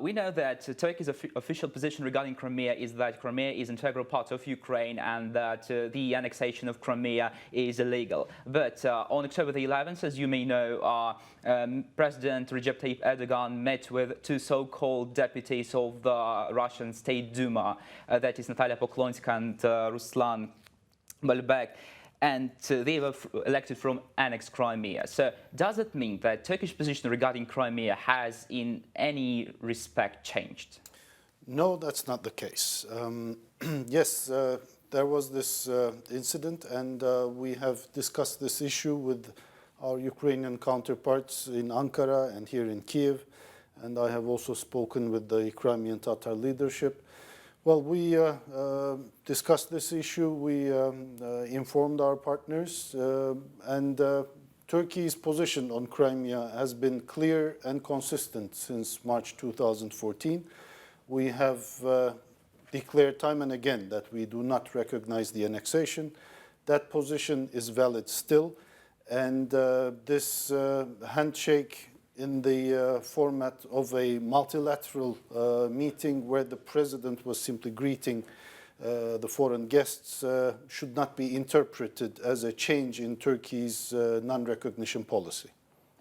we know that Turkey's official position regarding Crimea is that Crimea is an integral part of Ukraine and that the annexation of Crimea is illegal. But on October the 11th, as you may know, President Recep Tayyip Erdogan met with two so-called deputies of the Russian State Duma, that is Natalia Poklonska and Ruslan Balbek. And they were elected from annexed Crimea. So does it mean that Turkish position regarding Crimea has in any respect changed? No, that's not the case. Yes, there was this incident, and we have discussed this issue with our Ukrainian counterparts in Ankara and here in Kiev. And I have also spoken with the Crimean Tatar leadership. Well, we discussed this issue, we informed our partners, and Turkey's position on Crimea has been clear and consistent since March 2014. We have declared time and again that we do not recognize the annexation. That position is valid still, and this handshake in the format of a multilateral meeting where the president was simply greeting the foreign guests should not be interpreted as a change in Turkey's non-recognition policy.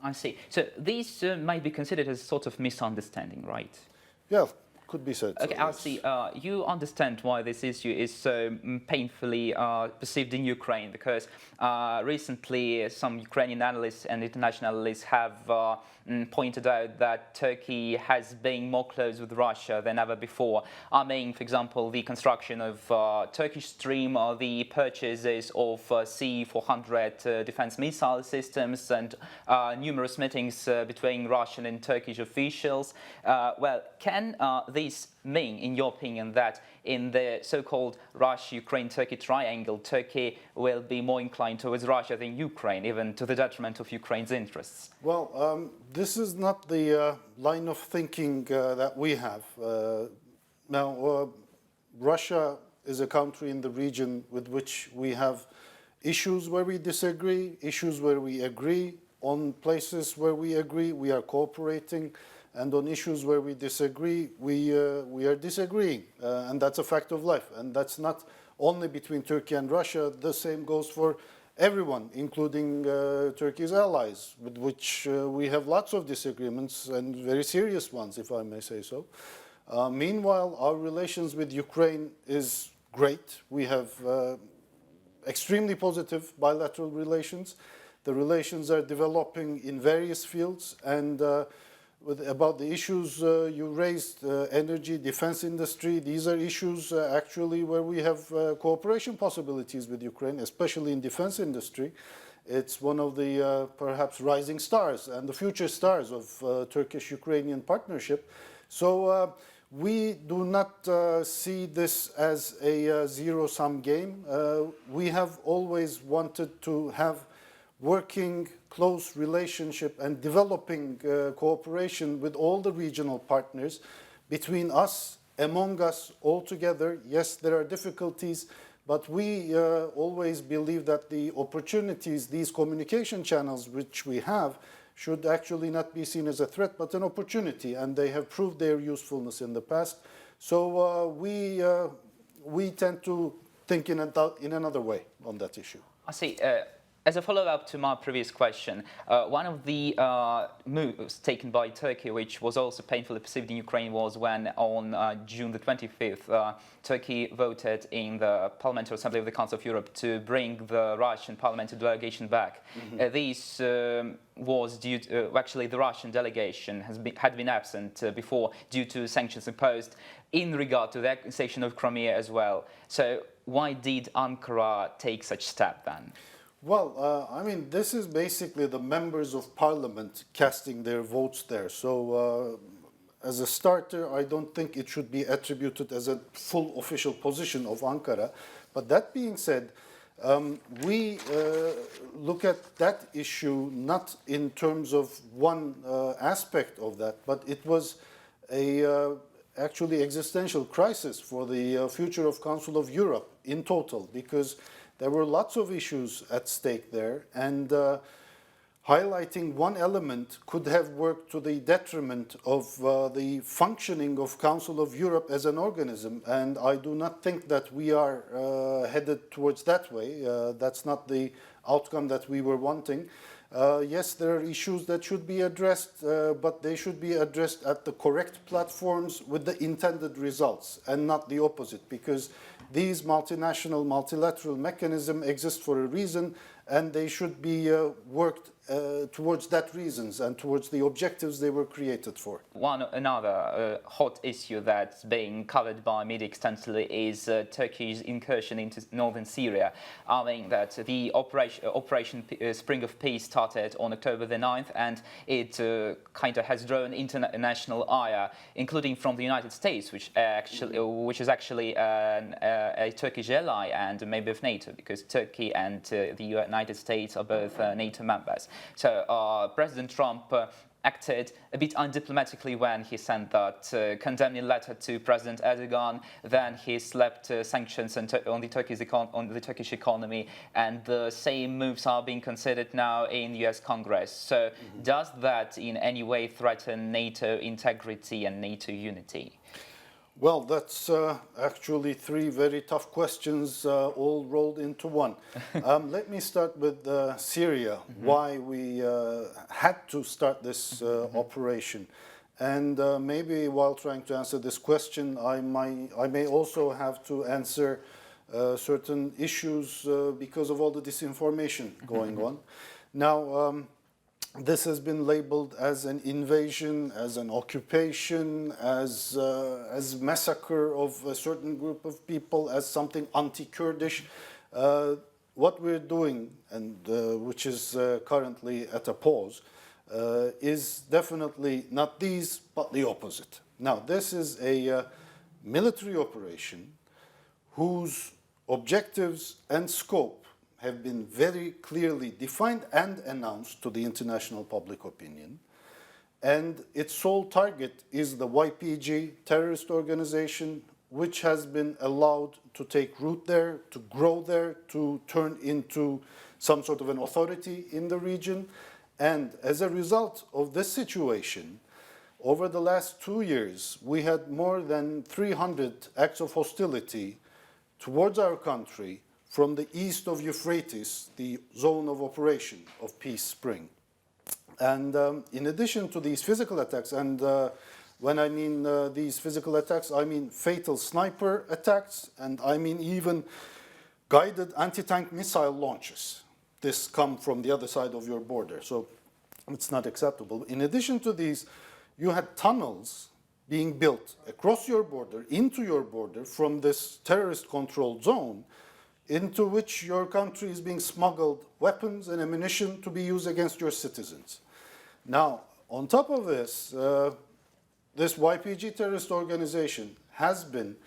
I see. So these might be considered as a sort of misunderstanding, right? Yeah, could be said. Okay, so, I see. You understand why this issue is so painfully perceived in Ukraine, because recently some Ukrainian analysts and international analysts have pointed out that Turkey has been more close with Russia than ever before. I mean, for example, the construction of Turkish Stream, or the purchases of C-400 defense missile systems, and numerous meetings between Russian and Turkish officials. Well, can this mean, in your opinion, that in the so-called Russia-Ukraine-Turkey triangle, Turkey will be more inclined towards Russia than Ukraine, even to the detriment of Ukraine's interests? Well, this is not the line of thinking that we have. Now, Russia is a country in the region with which we have issues where we disagree, issues where we agree. On places where we agree, we are cooperating. And on issues where we disagree, we are disagreeing. And that's a fact of life. And that's not only between Turkey and Russia. The same goes for everyone, including Turkey's allies, with which we have lots of disagreements, and very serious ones, if I may say so. Meanwhile, our relations with Ukraine is great. We have extremely positive bilateral relations. The relations are developing in various fields, and about the issues you raised, energy, defense industry, these are issues actually where we have cooperation possibilities with Ukraine, especially in defense industry. It's one of the perhaps rising stars and the future stars of Turkish-Ukrainian partnership. So we do not see this as a zero-sum game. We have always wanted to have working close relationship and developing cooperation with all the regional partners, between us, among us, all together. Yes, there are difficulties, but we always believe that the opportunities, these communication channels which we have, should actually not be seen as a threat, but an opportunity, and they have proved their usefulness in the past. So we tend to think in another way on that issue. I see. As a follow-up to my previous question, one of the moves taken by Turkey, which was also painfully perceived in Ukraine, was when on June the 25th, Turkey voted in the Parliamentary Assembly of the Council of Europe to bring the Russian parliamentary delegation back. This was due to, actually the Russian delegation had been absent before due to sanctions imposed in regard to the annexation of Crimea as well. So why did Ankara take such step then? Well, I mean, this is basically the members of parliament casting their votes there. So as a starter, I don't think it should be attributed as a full official position of Ankara. But that being said, we look at that issue not in terms of one aspect of that, but it was a actually existential crisis for the future of Council of Europe in total, because there were lots of issues at stake there, and highlighting one element could have worked to the detriment of the functioning of Council of Europe as an organism, and I do not think that we are headed towards that way. That's not the outcome that we were wanting. Yes, there are issues that should be addressed, but they should be addressed at the correct platforms with the intended results and not the opposite, because these multinational, multilateral mechanisms exist for a reason, and they should be worked towards that reasons and towards the objectives they were created for. Another hot issue that's being covered by media extensively is Turkey's incursion into northern Syria. I mean that the Operation Spring of Peace started on October the 9th, and it kind of has drawn international ire, including from the United States, which is actually a Turkish ally and a member of NATO, because Turkey and the United States are both NATO members. So President Trump acted a bit undiplomatically when he sent that condemning letter to President Erdogan. Then he slapped sanctions on the Turkish economy, and the same moves are being considered now in the US Congress. So does that in any way threaten NATO integrity and NATO unity? Well, that's actually three very tough questions all rolled into one. Let me start with Syria, why we had to start this operation. And maybe while trying to answer this question, I may also have to answer certain issues because of all the disinformation going on. Now, this has been labeled as an invasion, as an occupation, as massacre of a certain group of people, as something anti-Kurdish. What we're doing, and which is currently at a pause, is definitely not these, but the opposite. Now, this is a military operation whose objectives and scope have been very clearly defined and announced to the international public opinion. And its sole target is the YPG terrorist organization, which has been allowed to take root there, to grow there, to turn into some sort of an authority in the region. And as a result of this situation, over the last 2 years, we had more than 300 acts of hostility towards our country from the east of Euphrates, the zone of operation of Peace Spring. And in addition to these physical attacks, and when I mean these physical attacks, I mean fatal sniper attacks, and I mean even guided anti-tank missile launches. This come from the other side of your border, so it's not acceptable. In addition to these, you had tunnels being built across your border, into your border, from this terrorist-controlled zone, into which your country is being smuggled weapons and ammunition to be used against your citizens. Now, on top of this, this YPG terrorist organization has been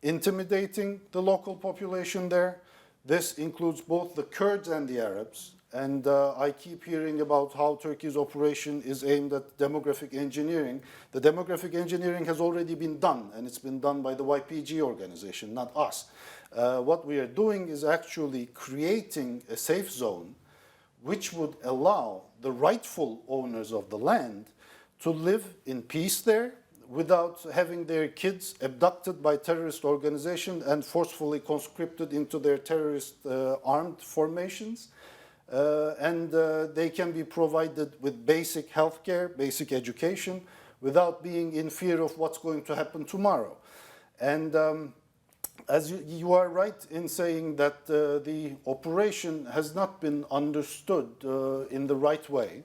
intimidating the local population there. This includes both the Kurds and the Arabs. And I keep hearing about how Turkey's operation is aimed at demographic engineering. The demographic engineering has already been done, and it's been done by the YPG organization, not us. What we are doing is actually creating a safe zone which would allow the rightful owners of the land to live in peace there without having their kids abducted by terrorist organizations and forcefully conscripted into their terrorist armed formations. And they can be provided with basic healthcare, basic education, without being in fear of what's going to happen tomorrow. And as you are right in saying that the operation has not been understood in the right way.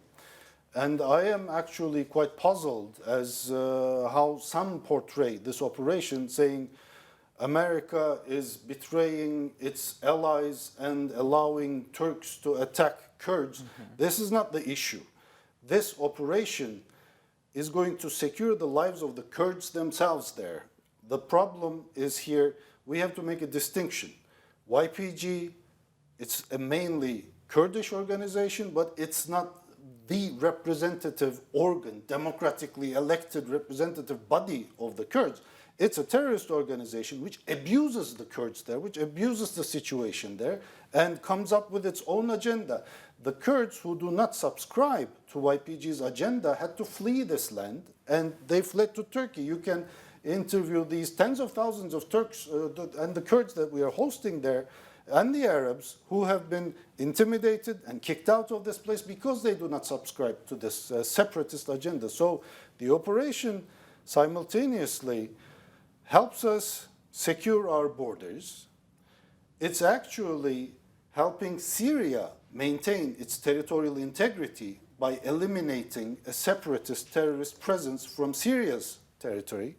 And I am actually quite puzzled as how some portray this operation, saying America is betraying its allies and allowing Turks to attack Kurds. This is not the issue. This operation is going to secure the lives of the Kurds themselves there. The problem is here, we have to make a distinction. YPG, it's a mainly Kurdish organization, but it's not the representative organ, democratically elected representative body of the Kurds. It's a terrorist organization which abuses the Kurds there, which abuses the situation there, and comes up with its own agenda. the Kurds who do not subscribe to YPG's agenda had to flee this land, and they fled to Turkey. You can interview these tens of thousands of Turks and the Kurds that we are hosting there, and the Arabs who have been intimidated and kicked out of this place because they do not subscribe to this separatist agenda. So the operation simultaneously helps us secure our borders. It's actually helping Syria maintain its territorial integrity by eliminating a separatist terrorist presence from Syria's territory.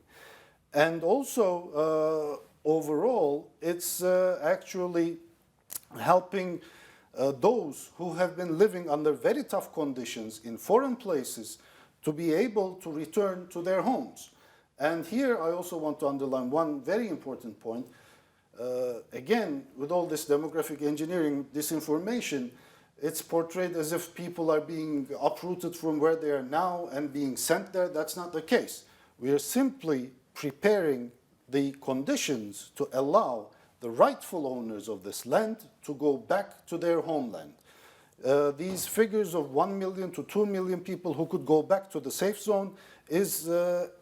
And also, overall, it's actually helping those who have been living under very tough conditions in foreign places to be able to return to their homes. And here I also want to underline one very important point. Again, with all this demographic engineering disinformation, it's portrayed as if people are being uprooted from where they are now and being sent there. That's not the case. We are simply preparing the conditions to allow the rightful owners of this land to go back to their homeland. These figures of 1 million to 2 million people who could go back to the safe zone is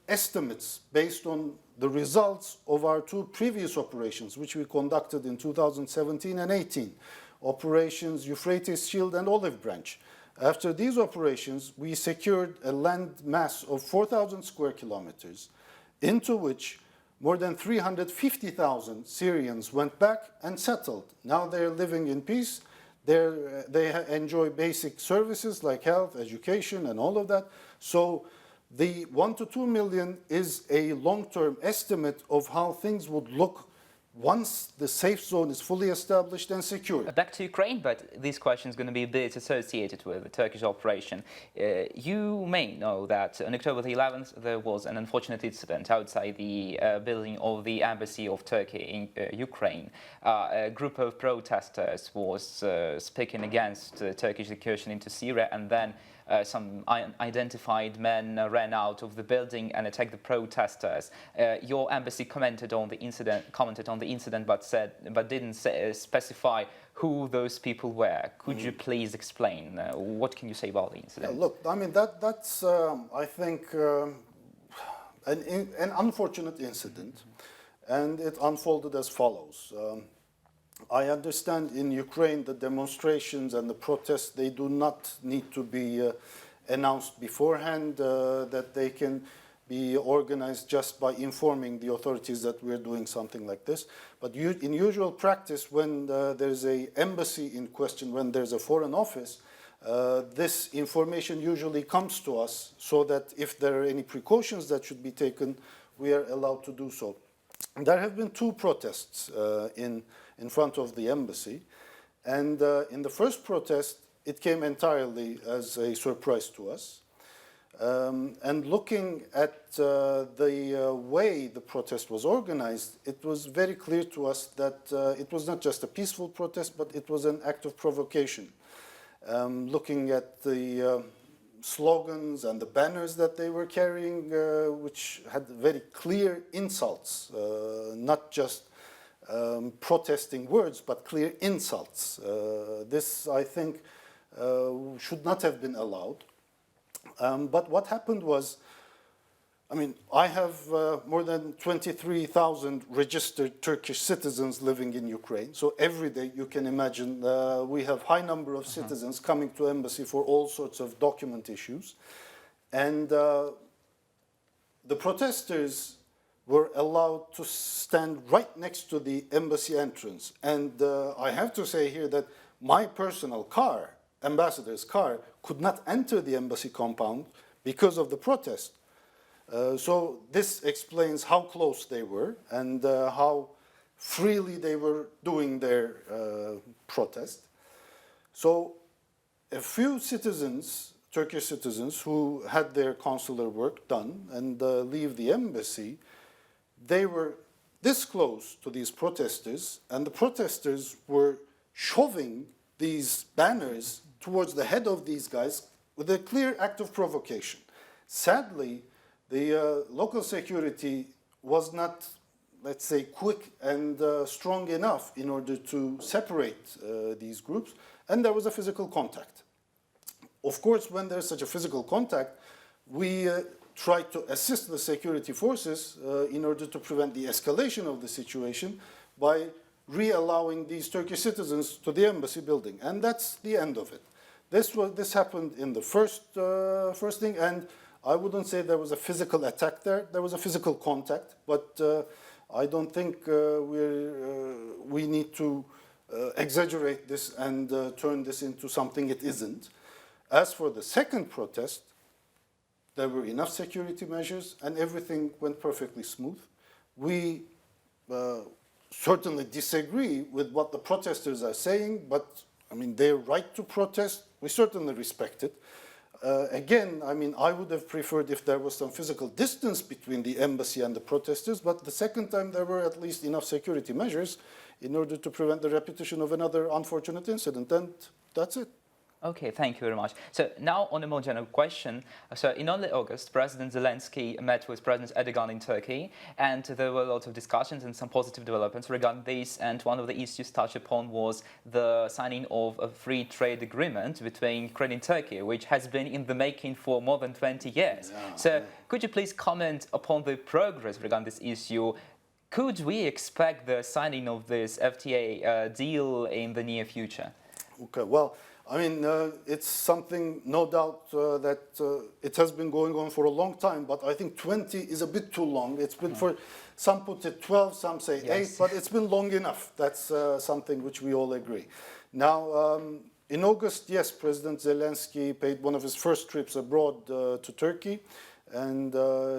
estimates based on the results of our two previous operations, which we conducted in 2017 and 18. Operations Euphrates Shield and Olive Branch. After these operations, we secured a land mass of 4,000 square kilometers, into which more than 350,000 Syrians went back and settled. Now they're living in peace. They enjoy basic services like health, education, and all of that. So the 1 to 2 million is a long-term estimate of how things would look once the safe zone is fully established and secure. Back to Ukraine, but this question is going to be a bit associated with the Turkish operation. You may know that on October the 11th there was an unfortunate incident outside the building of the embassy of Turkey in Ukraine. A group of protesters was speaking against Turkish incursion into Syria, and then some unidentified men ran out of the building and attacked the protesters. Your embassy commented on the incident, but didn't specify who those people were. Could you please explain? What can you say about the incident? Yeah, look, I mean that's I think an unfortunate incident, and it unfolded as follows. I understand in Ukraine the demonstrations and the protests, they do not need to be announced beforehand, that they can be organized just by informing the authorities that we're doing something like this. But in usual practice, when there's an embassy in question, when there's a foreign office, this information usually comes to us so that if there are any precautions that should be taken, we are allowed to do so. There have been two protests in front of the embassy, and in the first protest it came entirely as a surprise to us, and looking at the way the protest was organized, it was very clear to us that it was not just a peaceful protest, but it was an act of provocation. Looking at the slogans and the banners that they were carrying, which had very clear insults, not just protesting words, but clear insults. This, I think, should not have been allowed. But what happened was, I mean, I have more than 23,000 registered Turkish citizens living in Ukraine. So every day, you can imagine, we have high number of citizens coming to embassy for all sorts of document issues. And the protesters were allowed to stand right next to the embassy entrance. And I have to say here that my personal car, ambassador's car, could not enter the embassy compound because of the protest. So this explains how close they were and how freely they were doing their protest. So a few citizens, Turkish citizens, who had their consular work done and leave the embassy, they were this close to these protesters, and the protesters were shoving these banners towards the head of these guys with a clear act of provocation. Sadly, the local security was not, let's say, quick and strong enough in order to separate these groups. and there was a physical contact. Of course, when there's such a physical contact, we try to assist the security forces in order to prevent the escalation of the situation by re-allowing these Turkish citizens to the embassy building. And that's the end of it. This happened in the first thing, and I wouldn't say there was a physical attack there. There was a physical contact, but I don't think we need to exaggerate this and turn this into something it isn't. As for the second protest, there were enough security measures and everything went perfectly smooth. We certainly disagree with what the protesters are saying, but I mean, their right to protest, we certainly respect it. Again, I mean, I would have preferred if there was some physical distance between the embassy and the protesters, but the second time there were at least enough security measures in order to prevent the repetition of another unfortunate incident, and that's it. Okay, thank you very much. So now on a more general question. So in early August, President Zelensky met with President Erdogan in Turkey, and there were lots of discussions and some positive developments regarding this. And one of the issues touched upon was the signing of a free trade agreement between Ukraine and Turkey, which has been in the making for more than 20 years. Yeah. So could you please comment upon the progress regarding this issue? Could we expect the signing of this FTA deal in the near future? Okay, well, I mean, it's something, no doubt, that it has been going on for a long time, but I think 20 is a bit too long. It's been for, some put it 12, some say 8, but it's been long enough. That's something which we all agree. Now, in August, yes, President Zelensky paid one of his first trips abroad to Turkey, and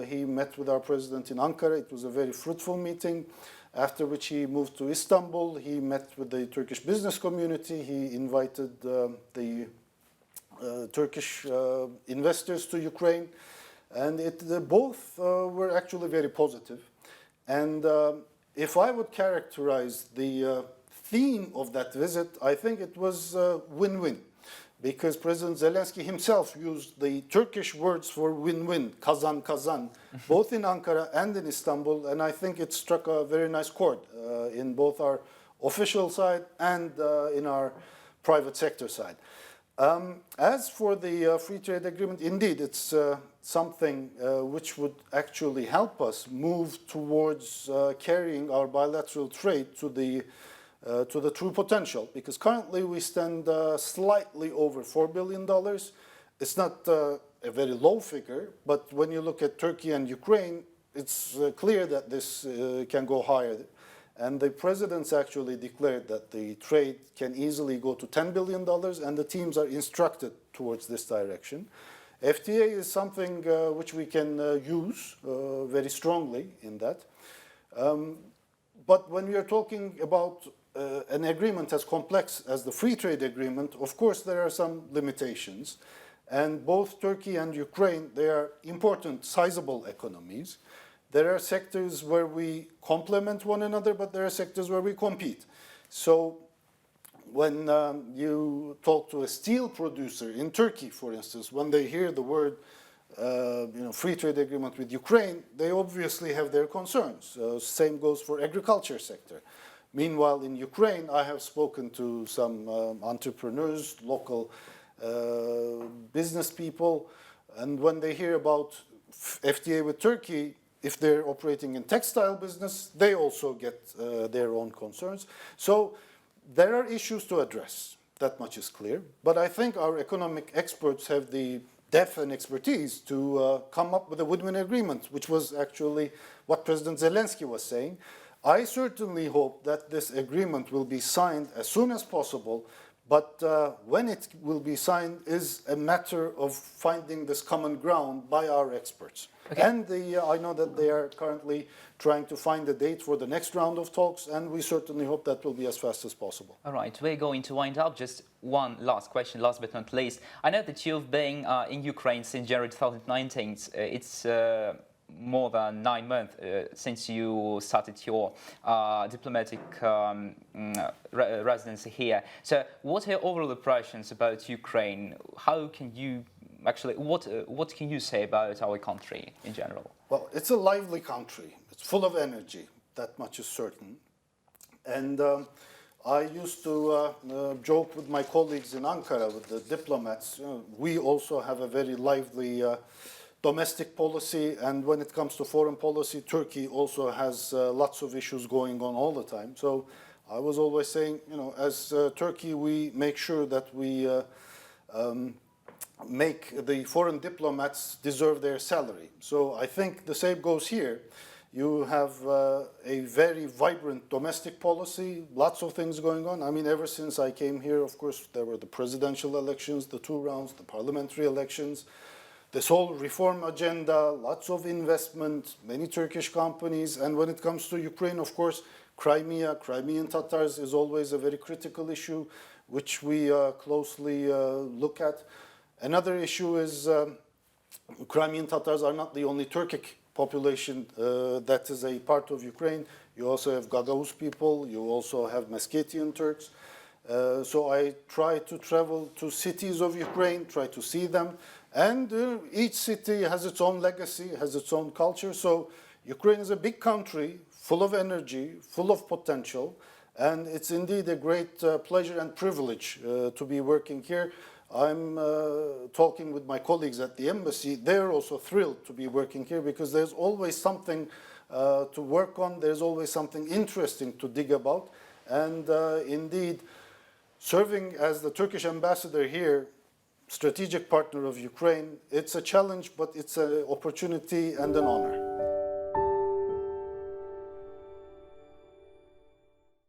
he met with our president in Ankara. It was a very fruitful meeting. After which he moved to Istanbul. He met with the Turkish business community. He invited the Turkish investors to Ukraine. And both were actually very positive. And if I would characterize the theme of that visit, I think it was win-win. Because President Zelensky himself used the Turkish words for win-win, kazan kazan, both in Ankara and in Istanbul, and I think it struck a very nice chord in both our official side and in our private sector side. As for the free trade agreement, indeed, it's something which would actually help us move towards carrying our bilateral trade to the true potential, because currently we stand slightly over $4 billion. It's not a very low figure, but when you look at Turkey and Ukraine, it's clear that this can go higher. And the presidents actually declared that the trade can easily go to $10 billion, and the teams are instructed towards this direction. FTA is something which we can use very strongly in that. But when we are talking about an agreement as complex as the free trade agreement, of course there are some limitations. And both Turkey and Ukraine, they are important, sizable economies. There are sectors where we complement one another, but there are sectors where we compete. So when you talk to a steel producer in Turkey, for instance, when they hear the word free trade agreement with Ukraine, they obviously have their concerns. Same goes for agriculture sector. Meanwhile, in Ukraine, I have spoken to some entrepreneurs, local business people, and when they hear about FTA with Turkey, if they're operating in textile business, they also get their own concerns. So there are issues to address, that much is clear. But I think our economic experts have the depth and expertise to come up with a win-win agreement, which was actually what President Zelensky was saying. I certainly hope that this agreement will be signed as soon as possible, but when it will be signed is a matter of finding this common ground by our experts. Okay. And I know that they are currently trying to find a date for the next round of talks, and we certainly hope that will be as fast as possible. All right, we're going to wind up. Just one last question, last but not least. I know that you've been in Ukraine since January 2019. It's more than 9 months since you started your diplomatic residency here. So what are your overall impressions about Ukraine? How can you actually, what can you say about our country in general? Well, it's a lively country. It's full of energy. That much is certain. And I used to joke with my colleagues in Ankara, with the diplomats. We also have a very lively domestic policy, and when it comes to foreign policy, Turkey also has lots of issues going on all the time. So I was always saying, as Turkey, we make sure that we make the foreign diplomats deserve their salary. So I think the same goes here. You have a very vibrant domestic policy, lots of things going on. I mean, ever since I came here, of course, there were the presidential elections, the 2 rounds, the parliamentary elections, this whole reform agenda, lots of investment, many Turkish companies. And when it comes to Ukraine, of course, Crimea, Crimean Tatars is always a very critical issue, which we closely look at. Another issue is Crimean Tatars are not the only Turkic population that is a part of Ukraine. You also have Gagavuz people, you also have Meskhetian Turks. So I try to travel to cities of Ukraine, try to see them. And each city has its own legacy, has its own culture. So Ukraine is a big country, full of energy, full of potential. And it's indeed a great pleasure and privilege to be working here. I'm talking with my colleagues at the embassy. They're also thrilled to be working here because there's always something to work on. There's always something interesting to dig about. And indeed, serving as the Turkish ambassador here, strategic partner of Ukraine, it's a challenge, but it's an opportunity and an honor.